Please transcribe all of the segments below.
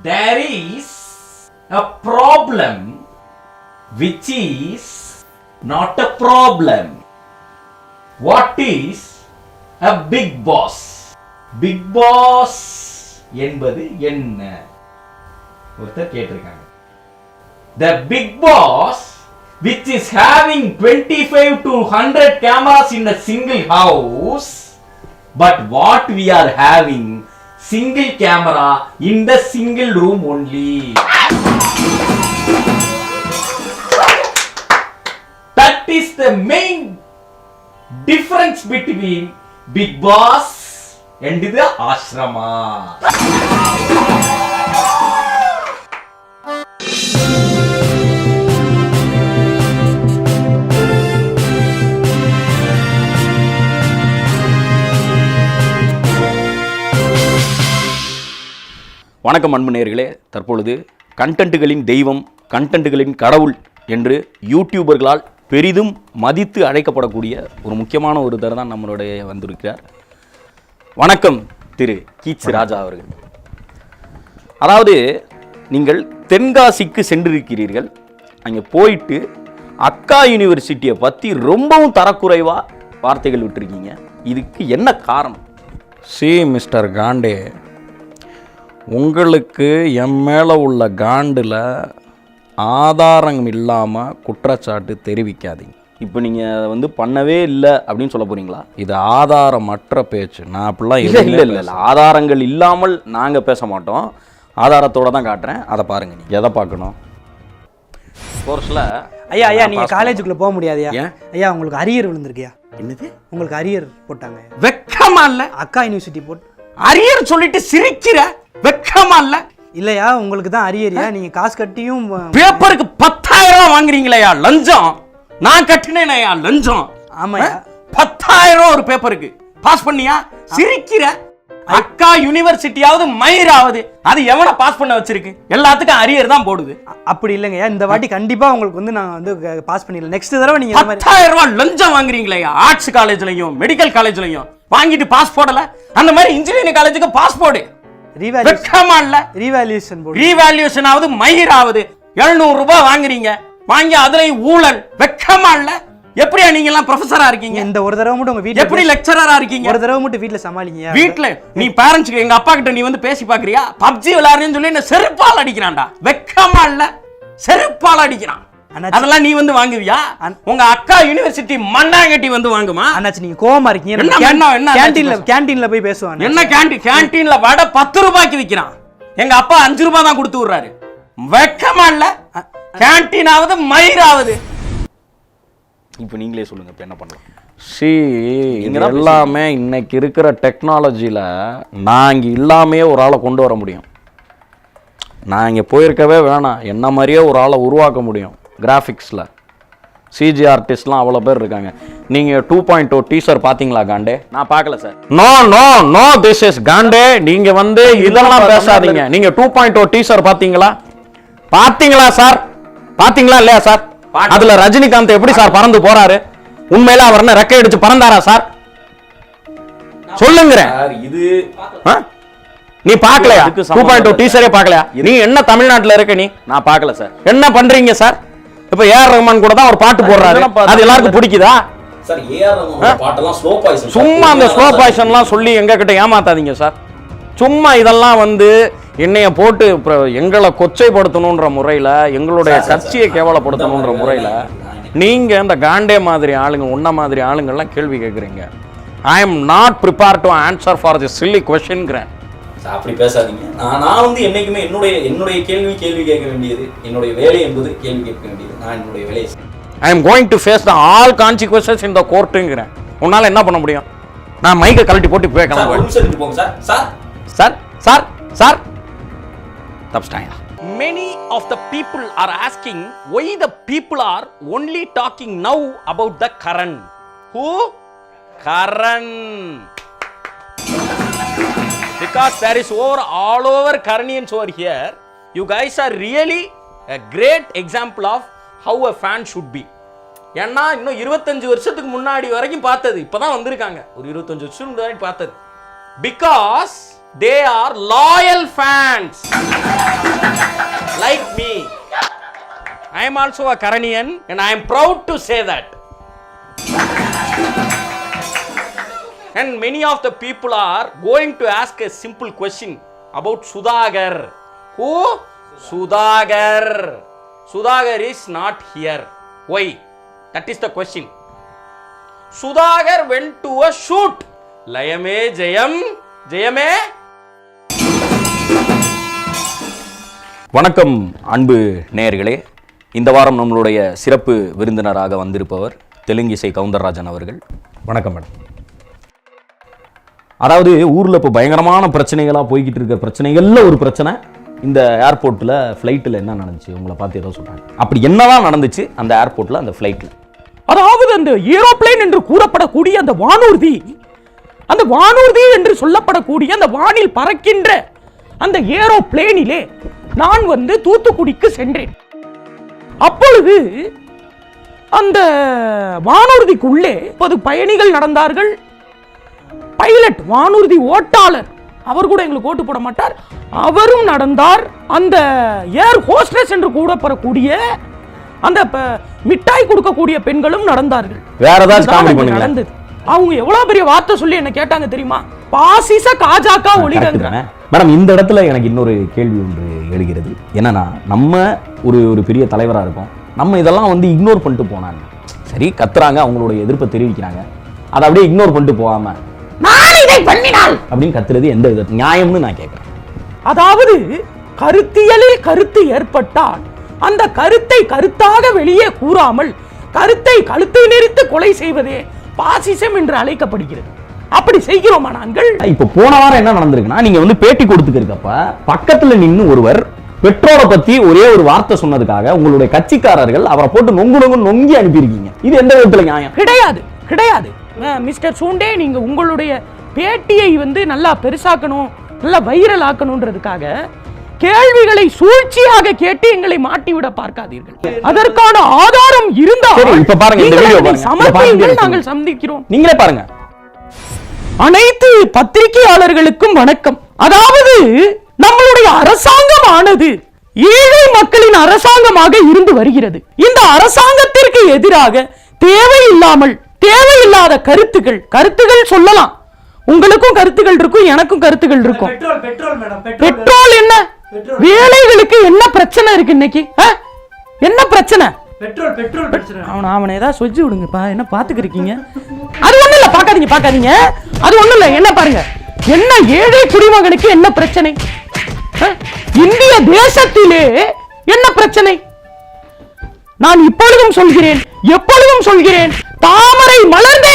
there is a problem which is not a problem. What is a big boss? Big boss என்பது என்ன? ஒருத்தர் கேட்டிருக்காங்க. The big boss which is having 25 to 100 cameras in a single house, but what we are having single camera in the single room only. That is the main difference between Big Boss and the Ashrama. வணக்கம் அன்பு நேயர்களே, தற்பொழுது கண்டென்ட்டுகளின் தெய்வம், கண்டென்ட்டுகளின் கடவுள் என்று யூடியூபர்களால் பெரிதும் மதித்து அழைக்கப்படக்கூடிய ஒரு முக்கியமான ஒருத்தர் தான் நம்மளுடைய வந்திருக்கிறார். வணக்கம் திரு கீச் ராஜா அவர்கள். அதாவது நீங்கள் தென்காசிக்கு சென்றிருக்கிறீர்கள். அங்கே போயிட்டு அக்கா யூனிவர்சிட்டியை பற்றி ரொம்பவும் தரக்குறைவாக வார்த்தைகள் விட்டுருக்கீங்க. இதுக்கு என்ன காரணம்? மிஸ்டர் காண்டே, உங்களுக்கு என் மேலே உள்ள காண்டில் ஆதாரம் இல்லாமல் குற்றச்சாட்டு தெரிவிக்காதீங்க. இப்போ நீங்கள் வந்து பண்ணவே இல்லை அப்படின்னு சொல்ல போகிறீங்களா? இது ஆதாரமற்ற பேச்சு. நான் அப்படிலாம் இல்லை ஆதாரங்கள் இல்லாமல் நாங்கள் பேச மாட்டோம். ஆதாரத்தோடு தான் காட்டுறேன், அதை பாருங்கள். நீங்கள் எதை பார்க்கணும்? கோர்ஸில் ஐயா நீங்கள் காலேஜுக்குள்ளே போக முடியாதுயா. ஐயா உங்களுக்கு அரியர் விழுந்திருக்கியா? என்னது? உங்களுக்கு அரியர் போட்டாங்க. வெக்கமா இல்லை? அக்கா யூனிவர்சிட்டி போட்டு அரியர் சொல்லிட்டு சிரிக்கிற? வெக்கமா இல்லை? இல்லையா, உங்களுக்கு தான் அரியரியா. நீங்கள் காசு கட்டியும் பேப்பருக்கு 10,000 வாங்குறீங்களா லஞ்சம்? நான் கட்டினேயா லஞ்சம்? ஆமாயா, 10,000 ஒரு பேப்பருக்கு பாஸ் பண்ணியா? சிரிக்கிற? அக்கா யூனிவர்சிட்டியாவது மயிராவது அது எவனை பாஸ் பண்ண வச்சிருக்கு? எல்லாத்துக்கும் அரியர் தான் போடுது. அப்படி இல்லைங்கய்யா, இந்த வாட்டி கண்டிப்பா உங்களுக்கு வந்து நான் வந்து பாஸ் பண்ணிடலாம். நெக்ஸ்ட் தடவை நீங்க 10,000 லஞ்சம் வாங்குறீங்களா? ஆர்ட்ஸ் காலேஜ்லயும் மெடிக்கல் காலேஜ்லயும் வாங்கிட்டு பாஸ் போடல. அந்த மாதிரி இன்ஜினியரிங் காலேஜுக்கு பாஸ் போடு. ரீவேல்யூஷன் ஆவது மயிராவது 700 ரூபாய் வாங்குறீங்க. வாங்கி அதுல ஊழல். வெக்கமா இல்ல? எப்படியா நீங்க எல்லாம் ப்ரொஃபஸரா இருக்கீங்க? இந்த ஒரு தடவை மட்டும் உங்க வீட்ல எப்படி லெக்சரரா இருக்கீங்க? ஒரு தடவை மட்டும் வீட்ல சமாளிங்க. வீட்ல நீ பேரண்ட்ஸ்க்கு எங்க அப்பா கிட்ட நீ வந்து பேசி பாக்குறியா? பப்ஜி விளையாடுறேன்னு சொல்லி என்ன செருப்பால் அடிக்கிறான்டா. வெக்கமா இல்ல? செருப்பால் அடிக்கிறான். அதெல்லாம் நீ வந்து வாங்குவியா? உங்க அக்கா யூனிவர்சிட்டி மண்ணாங்கட்டி வந்து வாங்குமா? அண்ணாச்சி நீங்க கோவமா இருக்கீங்க. கேண்டீன்ல போய் பேசுவாங்க. என்ன கேண்டீன்ல வடை 10 ரூபாய்க்கு விக்கிறான். எங்க அப்பா 5 ரூபாய் தான் கொடுத்து விடுறாரு. வெக்கமா இல்ல? கேண்டீனாவது மயிராவது. இப்போ நீங்களே சொல்லுங்க, இப்போ என்ன பண்ணலாம்? எல்லாமே இன்னைக்கு இருக்கிற டெக்னாலஜியில் நான் இங்கே இல்லாமையே ஒரு ஆளை கொண்டு வர முடியும். நான் இங்கே போயிருக்கவே வேணாம், என்ன மாதிரியே ஒரு ஆளை உருவாக்க முடியும். கிராஃபிக்ஸில் சிஜி ஆர்டிஸ்ட்லாம் அவ்வளோ பேர் இருக்காங்க. நீங்கள் 2.0 டீசர் பார்த்தீங்களா காண்டே? நான் பார்க்கல சார். நோ திஸ் இஸ் காண்டே. நீங்கள் வந்து இதெல்லாம் பேசாதீங்க. நீங்கள் 2.0 டீசர் பார்த்தீங்களா சார்? பார்த்தீங்களா இல்லையா சார்? அதுல ரஜினிகாந்த் எப்படி சார் பறந்து போறாரு? உண்மையில அவர் என்ன ரெக்கை அடிச்சு பறந்தாரா சார்? சொல்லுங்க. இது நீ பார்க்கலையா? 2.0 டீசரே பார்க்கலையா? நீ என்ன தமிழ்நாட்டுல இருக்க? நீ நான் பார்க்கல சார். என்ன பண்றீங்க சார்? இப்ப ஏஆர் ரஹ்மான் கூட தான் ஒரு பாட்டு போடுறாரு. அது எல்லாருக்கும் பிடிக்குதா சார்? ஏஆர் ரஹ்மான் பாட்டெல்லாம் ஸ்லோ பாய்சன். சும்மா அந்த ஸ்லோ பாய்சன்லாம் சொல்லி எங்க கிட்ட ஏமாத்தாதீங்க சார். சும்மா இதெல்லாம் வந்து என்னைய போட்டு எங்களை கொச்சைப்படுத்தணுன்ற முறையில், எங்களுடைய கட்சியை கேவலப்படுத்தணுன்ற முறையில் நீங்கள் இந்த காண்டே மாதிரி ஆளுங்க, உன்ன மாதிரி ஆளுங்கள்லாம் கேள்வி கேட்குறீங்க. I am not prepare to answer for the silly கொஸ்டின்ங்கிறேன். அப்படி பேசாதீங்க. நான் வந்து என்னைக்குமே என்னுடைய கேள்வி கேட்க வேண்டியது, என்னுடைய வேலை என்பது கேள்வி கேட்க வேண்டியது. நான் என்னுடைய வேலையை I am going to face the all consequences in the கோர்ட்டுங்கிறேன். உன்னால் என்ன பண்ண முடியும்? நான் மைக்கை கழட்டி போட்டு பேசலாம். போங்க sir. Sir sir sir sir Many of the people are asking why the people are only talking now about the Karan. Who? Karan. Because there is all over Karanians over here. You guys are really a great example of how a fan should be. ஏன்னா இன்னும் 25 வருஷத்துக்கு முன்னாடி வரைக்கும் பார்த்தது இப்பதான் வந்திருக்காங்க. ஒரு 25 வருஷம் முன்னாடி பார்த்தது. Because they are loyal fans like me. I am also a Karanian and I am proud to say that. And many of the people are going to ask a simple question about Sudhakar. Who? Sudhakar. Sudhakar is not here. Why? That is the question. Sudhakar went to a shoot. Layame Jayam. Jayame. வணக்கம் அன்பு நேயர்களே. இந்த வாரம் நம்மளுடைய சிறப்பு விருந்தினராக வந்திருப்பவர் தெலுங்கிசை கவுந்தரராஜன் அவர்கள். வணக்கம் மேடம். அதாவது ஊரில் இப்போ பயங்கரமான பிரச்சனைகளாக போய்கிட்டு இருக்கிற பிரச்சனைகளில் ஒரு பிரச்சனை இந்த ஏர்போர்ட்டில் ஃப்ளைட்டில் என்ன நடந்துச்சு உங்களை பார்த்து ஏதோ சொல்கிறாங்க. அப்படி என்னதான் நடந்துச்சு அந்த ஏர்போர்ட்டில் அந்த ஃப்ளைட்டில்? அதாவது அந்த ஏரோப்ளேன் என்று கூறப்படக்கூடிய அந்த வானூர்தி என்று சொல்லப்படக்கூடிய அந்த வானில் பறக்கின்ற அந்த ஏரோப்ளேனிலே நான் வந்து தூத்துக்குடிக்கு சென்றேன். அப்பொழுது அந்த வானூர்திக்குள்ளே 10 பயணிகள் நடந்தார்கள். பைலட் வானூர்தி ஓட்டாளர் அவர் கூட எங்களுக்கு ஓட்டு போட மாட்டார், அவரும் நடந்தார். அந்த ஏர் ஹோஸ்டஸ் என்று கூறப்படக்கூடிய அந்த மிட்டாய் கொடுக்கக்கூடிய பெண்களும் நடந்தார்கள். வேற ஏதாவது நடந்தது. அவங்க எவ்வளவு பெரிய வார்த்தை சொல்லி என்ன கேட்டாங்க தெரியுமா? பாசிச காஜாக்கா ஒளிகங்க. மேடம், இந்த இடத்துல எனக்கு இன்னொரு கேள்வி ஒன்று எழுகிறது. என்னன்னா, நம்ம ஒரு பெரிய தலைவராக இருக்கோம், நம்ம இதெல்லாம் வந்து இக்னோர் பண்ணிட்டு போனாங்க. சரி, கத்துறாங்க, அவங்களுடைய எதிர்ப்பை தெரிவிக்கிறாங்க, அதை அப்படியே இக்னோர் பண்ணிட்டு போகாம நான் இதை பண்ணினால் அப்படின்னு கத்துறது எந்த வித நியாயம்னு நான் கேட்கிறேன். அதாவது கருத்தியலில் கருத்து ஏற்பட்டால் அந்த கருத்தை கருத்தாக வெளியே கூறாமல் கருத்தை கழுத்தை நெரித்து கொலை செய்வதே பாசிசம் என்று அழைக்கப்படுகிறது. அப்படி செய்கிறோமா நாங்கள்? இப்ப போன வாரம் என்ன நடந்திருக்குன்னா, நீங்க வந்து பேட்டி கொடுத்துக்கிறப்ப பக்கத்துல நின்று ஒருவர் பெட்ரோலை பத்தி ஒரே ஒரு வார்த்தை சொன்னதுக்காக உங்களுடைய கட்சிக்காரர்கள் அவரை போட்டு நொங்கி அனுப்பியிருக்கீங்க. இது எந்த விதத்துல நியாயம்? கிடையாது மிஸ்டர் சூண்டே, நீங்க உங்களுடைய பேட்டியை வந்து நல்லா பெருசாக்கணும், நல்லா வைரல் ஆக்கணும்ன்றதுக்காக கேள்விகளை சூழ்ச்சியாக கேட்டு எங்களை மாட்டிவிட பார்க்காதீர்கள். அதற்கான ஆதாரம் இருந்தால் இப்ப பாருங்க, இந்த வீடியோ பாருங்க, நாங்கள் சந்திக்கிறோம். நீங்களே பாருங்க. அனைத்து பத்திரிகையாளர்களுக்கும் வணக்கம். அதாவது நம்மளுடைய அரசாங்கமானது ஏழை மக்களின் அரசாங்கமாக இருந்து வருகிறது. இந்த அரசாங்கத்திற்கு எதிராக தேவையில்லாத கருத்துகள் சொல்லலாம். உங்களுக்கும் கருத்துகள் இருக்கும், எனக்கும் கருத்துகள் இருக்கும். பெட்ரோல் என்ன? வேலைகளுக்கு என்ன பிரச்சனை இருக்கு இன்னைக்கு? என்ன பிரச்சனை? அவனை ஏதாவது சொல்லி விடுங்கப்பா. என்ன பாத்துக்கிறீங்க? அது ஒண்ணு இல்ல, பாக்காதீங்க. அது ஒண்ணு இல்ல. என்ன பாருங்க, என்ன ஏழை குடிமகனுக்கு என்ன பிரச்சனை? இந்திய தேசத்திலே என்ன பிரச்சனை? நான் இப்பொழுதும் சொல்கிறேன், எப்பொழுதும் சொல்கிறேன், தாமரை மலர்ந்தே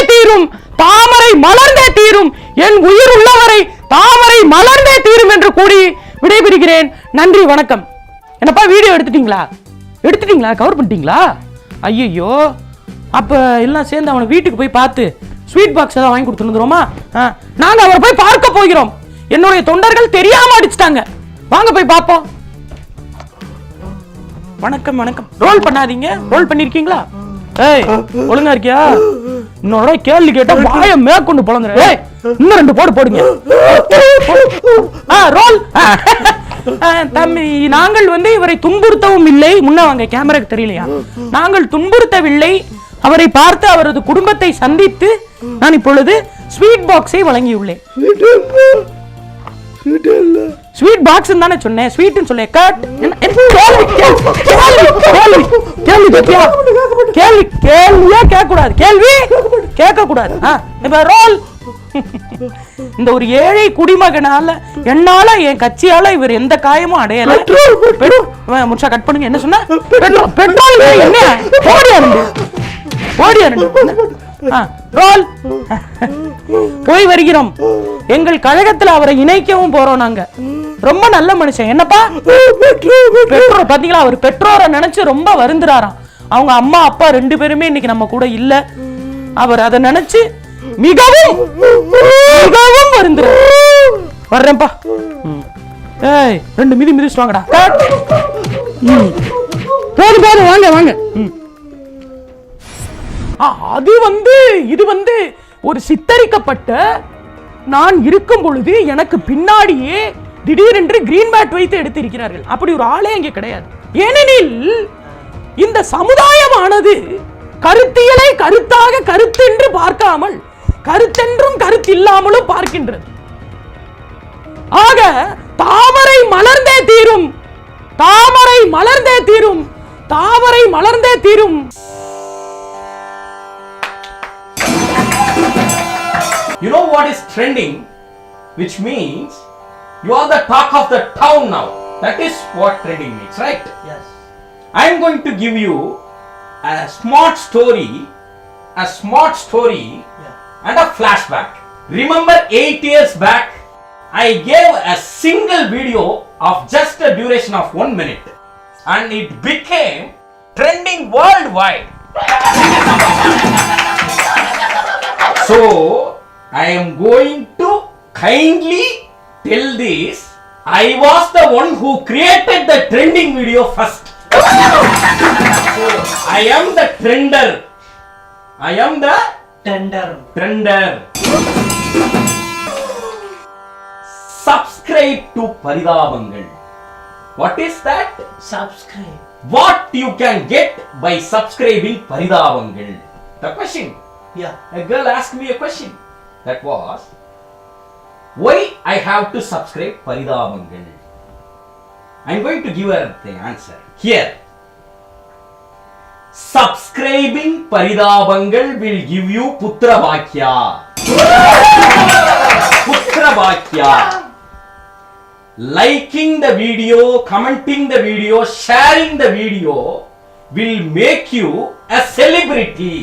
தீரும், என் உயிர் உள்ளவரை தாமரை மலர்ந்தே தீரும் என்று கூறி விடைபெறுகிறேன். நன்றி, வணக்கம். என்னப்பா வீடியோ எடுத்துட்டீங்களா? கவர் பண்ணிட்டீங்களா? ஐயோ, அப்ப எல்லாம் சேர்ந்து அவனை வீட்டுக்கு போய் பார்த்து ஸ்வீட் பாக்ஸ் ஏதாவது வாங்கி கொடுத்துருந்துருமா? நாங்க அவரை போய் பார்க்க போகிறோம். என்னுடைய தொண்டர்கள் தெரியாம அடிச்சிட்டாங்க. வாங்க போய் பார்ப்போம். வணக்கம். ரோல் பண்ணாதீங்க. ரோல் பண்ணிருக்கீங்களா? ஏய், ஒழுங்கா இருக்கியா? இன்னொரு கேள்வி கேட்டா வாயை மேற்கொண்டு பொழந்துற. ஏய், இன்னும் 2 போடுங்க. ரோல். தம்பி, நாங்கள் வந்து இவரை துன்புறுத்தவும் இல்லை. முன்ன வாங்க, கேமராக்கு தெரியலையா? நாங்கள் துன்புறுத்தவில்லை. அவரை பார்த்து அவரது குடும்பத்தை சந்தித்து நான் இப்பொழுது ஸ்வீட் பாக்ஸை வழங்கியுள்ளேன். ஸ்வீட் பாக்ஸ் தானே சொன்னேன், ஸ்வீட்னு சொல்ல. கேள்வியே கேட்க கூடாது. ரோல். இந்த ஒரு ஏழை குடிமகனால, என்னால, என் கட்சியால இவர் எந்த காயமும் அடையல. முச்சா கட் பண்ணுங்க. என்ன சொன்ன? பெட்ரோல் என்ன? ரோல். போய் வருகிறோம். எங்கள் கழகத்தில் அவரை இணைக்கவும் போறோம் நாங்க. ரொம்ப நல்ல மனுஷன். என்னப்பா பெட்ரோல் பாத்தீங்களா? அவர் பெட்ரோரை நினைச்சு ரொம்ப வருந்துறாராம். அவங்க அம்மா அப்பா 2 பேருமே இன்னைக்கு நம்ம கூட இல்ல. அவர் அதை நினைச்சு மிகவும் வருந்துறார். வர்றேன்ப்பா. ஏய், 2 மிதிச்சு வாங்கடா. போதும், வாங்க. அது வந்து இது வந்து ஒரு சித்தரிக்கப்பட்ட நான் இருக்கும் பொழுது எனக்கு பின்னாடியே திடீரென்று கிரீன் மேட் வைத்து எடுத்திருக்கிறார்கள். அப்படி ஒரு ஆளே இங்கே கிடையாது. ஏனெனில் இந்த சமுதாயமானது கருத்தியலை கருத்தாக கருத்தென்று பார்க்காமல் கருத்தென்றும் கருத்தில்லாமலும் பார்க்கின்றது. ஆக தாமரை மலர்ந்தே தீரும், தாமரை மலர்ந்தே தீரும், தாமரை மலர்ந்தே தீரும். You know what is trending? Which means you are the talk of the town now. That is what trending means, right? Yes. I am going to give you a smart story and a flashback. Remember 8 years back, I gave a single video of just a duration of 1 minute and it became trending worldwide. So, I am going to kindly tell this. I was the one who created the trending video first. So, I am the trender. I am the trender. Subscribe to Paridabangal. What is that? Subscribe. What you can get by subscribing Paridabangal? The question. Yeah. A girl asked me a question. That was, why I have to subscribe Paridabangal? I am going to give her the answer here. Subscribing Paridabangal will give you Putra Bhakya. Putra Bhakya. Liking the video, commenting the video, sharing the video will make you a celebrity.